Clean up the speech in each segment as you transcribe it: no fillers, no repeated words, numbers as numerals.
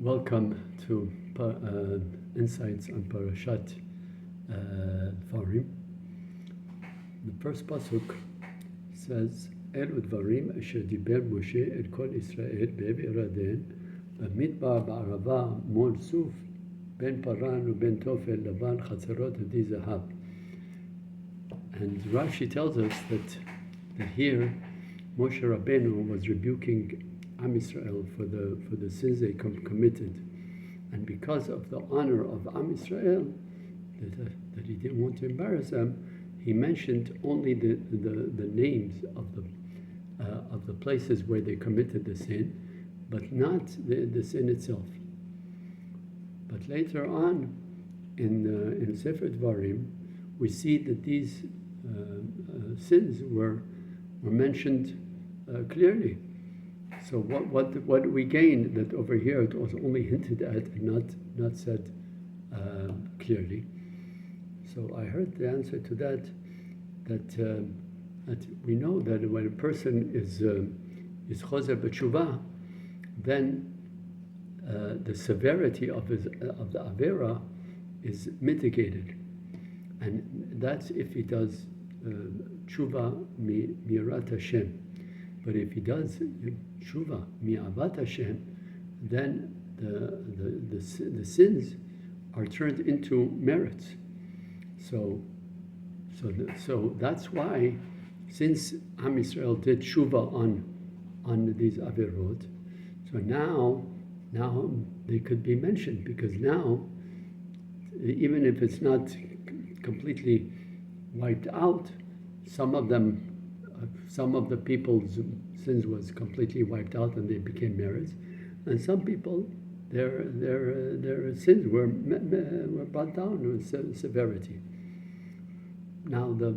Welcome to Insights on parashat Dvarim. The first pasuk says, "Elu Dvarim asher diber Moshe et kol Israel be'evi Raden b'midbar ba'arava mol suf ben paran u'ben tofel lavan chatzarot adi zahav." And Rashi tells us that here Moshe Rabbeinu was rebuking Am Yisrael for the sins they committed, and because of the honor of Am Yisrael, that he didn't want to embarrass them, he mentioned only the names of the places where they committed the sin, but not the sin itself. But later on, in Sefer Dvarim, we see that these sins were mentioned clearly. So what do we gain that over here it was only hinted at and not said clearly? So I heard the answer to that we know that when a person is chozer b'tshuva, then the severity of the avera is mitigated, and that's if he does tshuva mirat Hashem. But if he does tshuva mi'avat Hashem, then the sins are turned into merits. So that's why, since Am Yisrael did tshuva on these averot, so now they could be mentioned, because now, even if it's not completely wiped out, some of the people's sins was completely wiped out and they became merits, and some people their sins were brought down with severity. Now the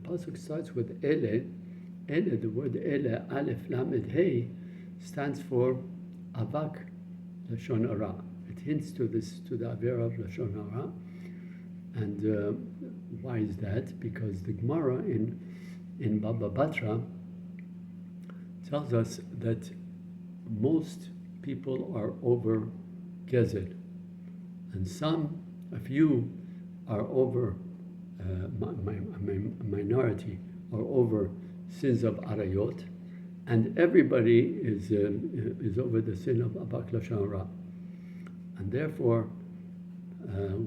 pasuk starts with ele. Ele, the word ele, aleph lamed hey, stands for avak lashon hara. It hints to the avera of lashon hara. And why is that? Because the Gemara in Baba Batra tells us that most people are over gezed, and a few are over, a minority are over sins of arayot, and everybody is over the sin of avak lashon hara. And therefore,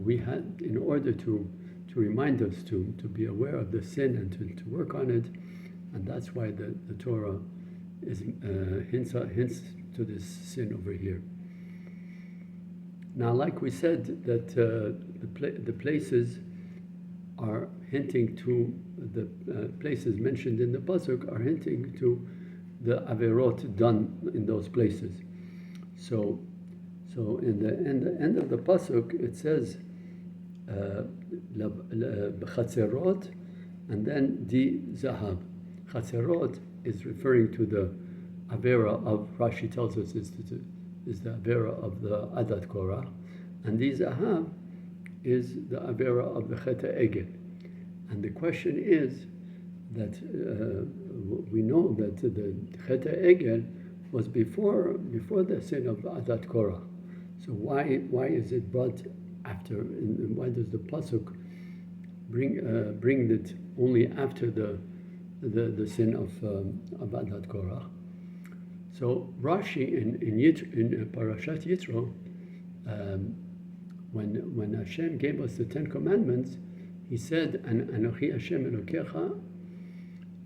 we had, in order to remind us to be aware of the sin and to work on it, and that's why the Torah hints to this sin over here. Now, like we said, that the places are hinting to the places mentioned in the pasuk are hinting to the averot done in those places. So in the end of the pasuk, it says chatzerot, and then di zahav. Chatzerot is referring to the avera of, Rashi tells us, is the avera of the adat korah, and di zahav is the avera of the chet ha'egel. And the question is that we know that the chet ha'egel was before the sin of adat korah. So why is it brought after? And why does the pasuk bring it only after the sin of Adat Korah? So Rashi in parashat Yitro, when Hashem gave us the 10 Commandments, He said, "Anochi Hashem Elokecha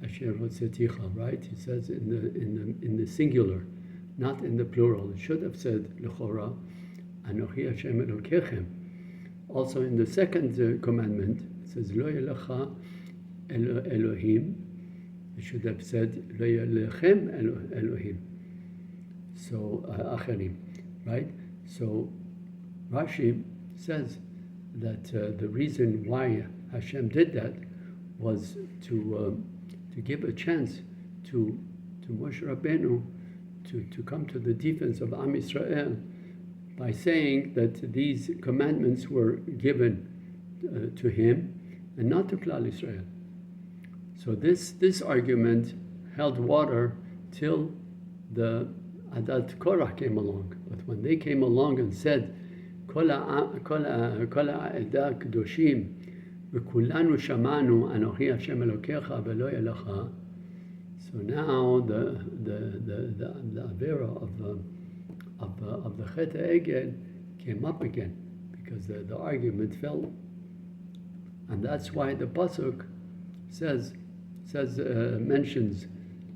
asher hotzeticha." Right? He says in the singular, not in the plural. It should have said lechora, "Anochi Hashem Elokechem." Also in the second commandment, it says Lo yelecha Elohim. It should have said Lo yelechem Elohim. So acherim, right? So Rashi says that the reason why Hashem did that was to give a chance to Moshe Rabbeinu to come to the defense of Am Yisrael, by saying that these commandments were given to him and not to Klal Yisrael. So this argument held water till the Adat Korah came along. But when they came along and said, Kol ha'eda kedoshim, v'kulanu shamanu anochi Hashem Elokecha v'lo yelecha. So now the avera of the Chet HaEgel came up again, because the argument fell, and that's why the pasuk mentions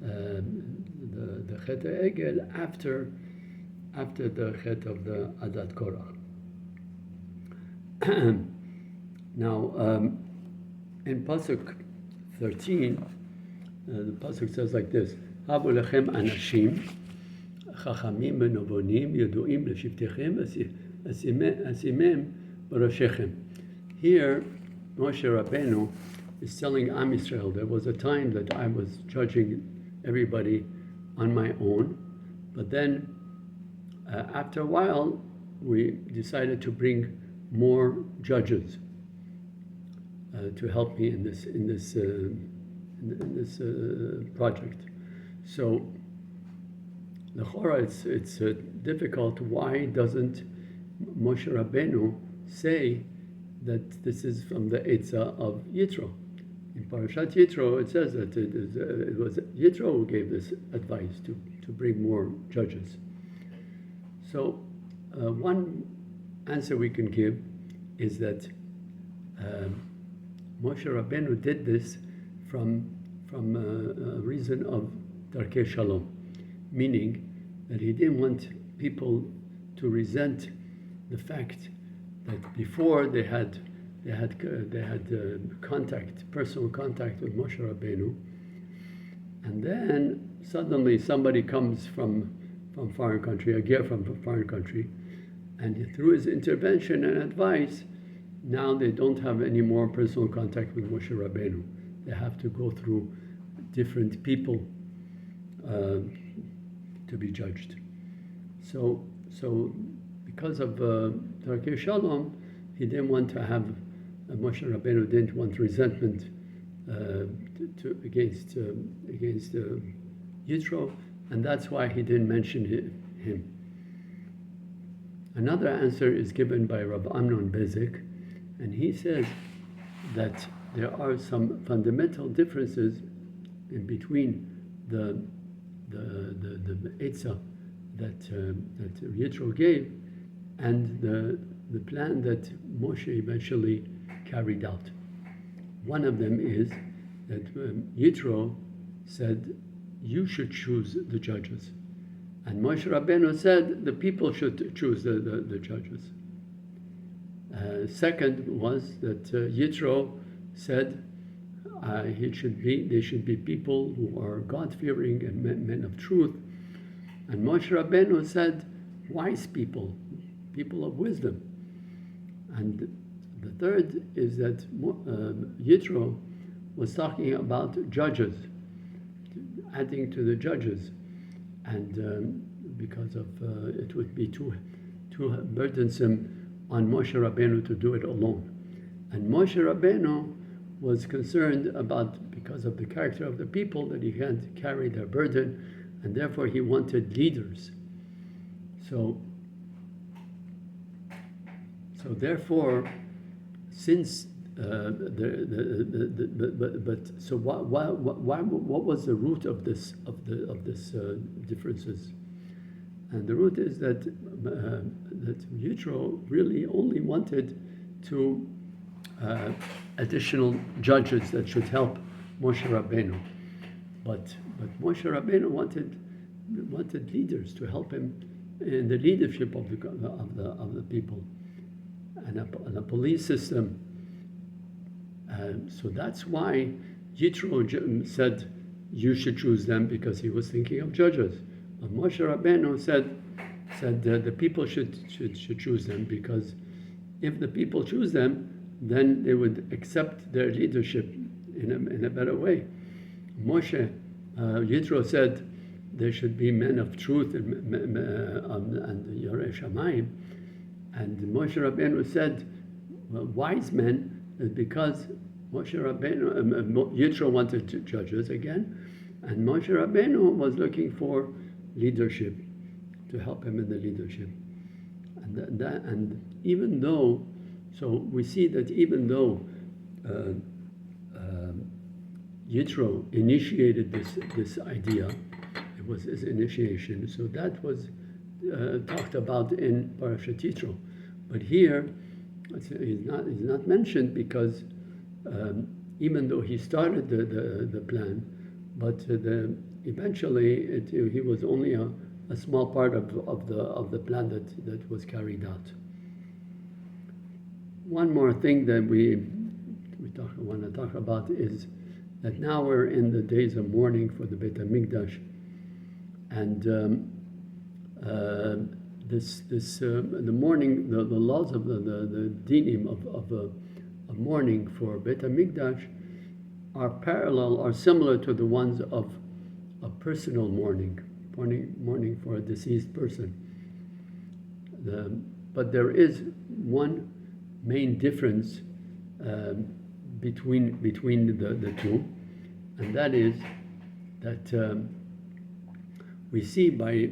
the Chet HaEgel after the Chet of the Adat Korah. Now, in pasuk 13, the pasuk says like this: Habu lechem anashim chachamim v'novonim yaduim l'shivtechem asimem b'roshechem. Here, Moshe Rabbeinu is telling Am Yisrael, there was a time that I was judging everybody on my own, but then after a while we decided to bring more judges to help me in this project. So the Torah, it's difficult. Why doesn't Moshe Rabbeinu say that this is from the Eitzah of Yitro? In Parashat Yitro, it says that it was Yitro who gave this advice to bring more judges. So one answer we can give is that Moshe Rabbeinu did this from a reason of Darkei Shalom, meaning that he didn't want people to resent the fact that before they had personal contact with Moshe Rabbeinu, and then suddenly somebody comes from foreign country, a ger from a foreign country, and through his intervention and advice, now they don't have any more personal contact with Moshe Rabbeinu. They have to go through different people to be judged. So because of Darkei Shalom, he didn't want to have Moshe Rabbeinu didn't want resentment against Yitro, and that's why he didn't mention him. Another answer is given by Rabbi Amnon Bezek, and he says that there are some fundamental differences in between the Eitzah that Yitro gave and the plan that Moshe eventually carried out. One of them is that Yitro said, you should choose the judges. And Moshe Rabbeinu said the people should choose the judges. Second was that Yitro said they should be people who are God-fearing and men of truth. And Moshe Rabbeinu said wise people of wisdom. And the third is that Yitro was talking about judges, adding to the judges, and because of it would be too burdensome on Moshe Rabbeinu to do it alone. And Moshe Rabbeinu was concerned about, because of the character of the people, that he can't carry their burden, and therefore he wanted leaders. So therefore, since what was the root of this differences? And the root is that Yitro really only wanted to additional judges that should help Moshe Rabbeinu, but Moshe Rabbeinu wanted leaders to help him in the leadership of the people, and a police system. So that's why Yitro said you should choose them, because he was thinking of judges. But Moshe Rabbeinu said the people should choose them, because if the people choose them, then they would accept their leadership in a better way. Yitro said there should be men of truth and Yorei Shamayim, and Moshe Rabbeinu said wise men, because Yitro wanted judges again, and Moshe Rabbeinu was looking for leadership. to help him in the leadership. And even though, so we see that even though Yitro initiated this idea, it was his initiation, so that was talked about in parashat Yitro. But here, he's not mentioned because even though he started the plan, but eventually he was only a small part of the plan that was carried out. One more thing that we want to talk about is that now we're in the days of mourning for the Beit HaMikdash, and the mourning, the laws of the dinim of mourning for Beit HaMikdash are similar to the ones of personal mourning for a deceased person. But there is one main difference between the two, and that is that we see by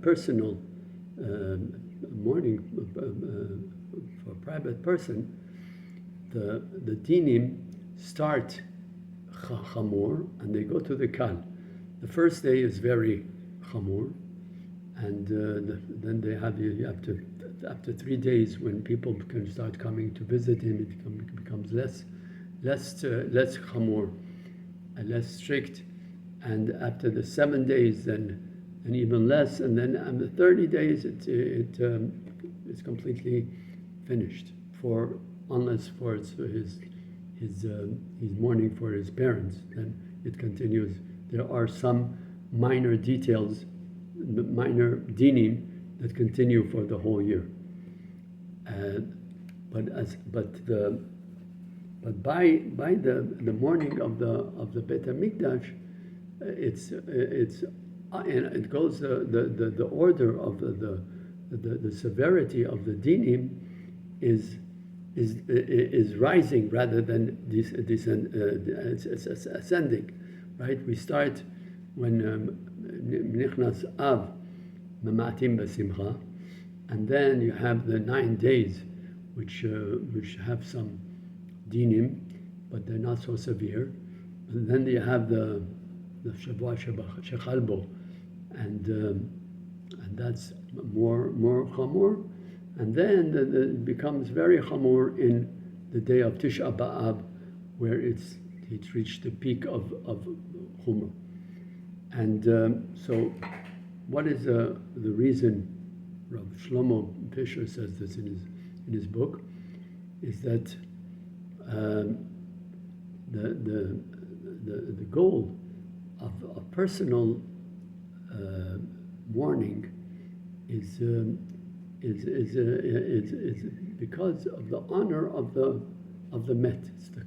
personal mourning for a private person, the dinim start chamor and they go to the kal. The first day is very chamor, and then you have to, after 3 days, when people can start coming to visit him, it becomes less chamor and less strict. And after the 7 days, then and even less, and then on the 30 days, it's completely finished. Unless for his mourning for his parents, then it continues. There are some minor details, minor dinim that continue for the whole year. But by the morning of the Beit HaMikdash, and it goes the order of the severity of the dinim is rising rather than ascending, right? We start when Nichnas Av Mamatim B'Simcha, and then you have the 9 days which have some dinim, but they're not so severe. And then you have the Shavua Shechalbo, and that's more chamor. And then it becomes very chamor in the day of Tisha B'Av, where it's reached the peak of chumrah. And so, what is the reason? Rav Shlomo Fisher says this in his book, is that the goal of personal mourning is because of the honor of the Met. It's the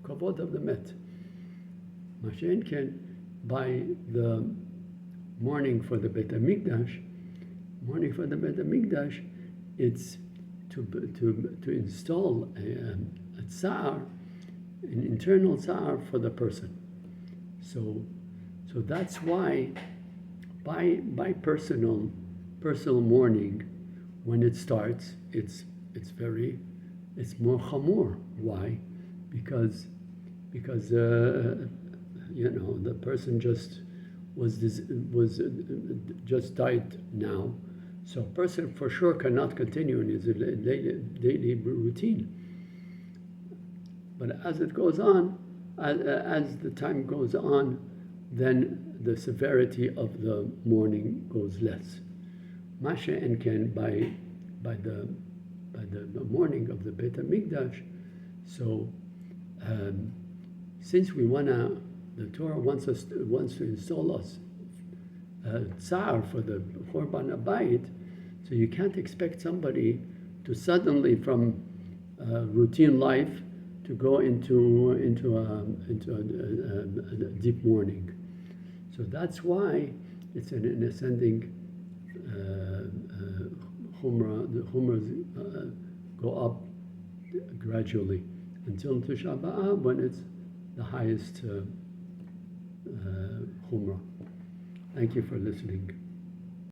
kavod of the Met. Mashen Ken, by the mourning for the Beit HaMikdash, it's to install a tsar, an internal tsar for the person. So that's why by personal mourning, when it starts, it's more chamor. Why? Because the person just just died now, so a person for sure cannot continue in his daily routine. But as it goes on, as the time goes on, then the severity of the mourning goes less. Masha Enken by the mourning of the Beit HaMikdash. So since the Torah wants to install us tsar for the Chorban Habayit, so you can't expect somebody to suddenly from routine life to go into a deep mourning. So that's why it's an ascending chumrah. The chumras go up gradually until Tisha B'Av, when it's the highest chumrah. Thank you for listening.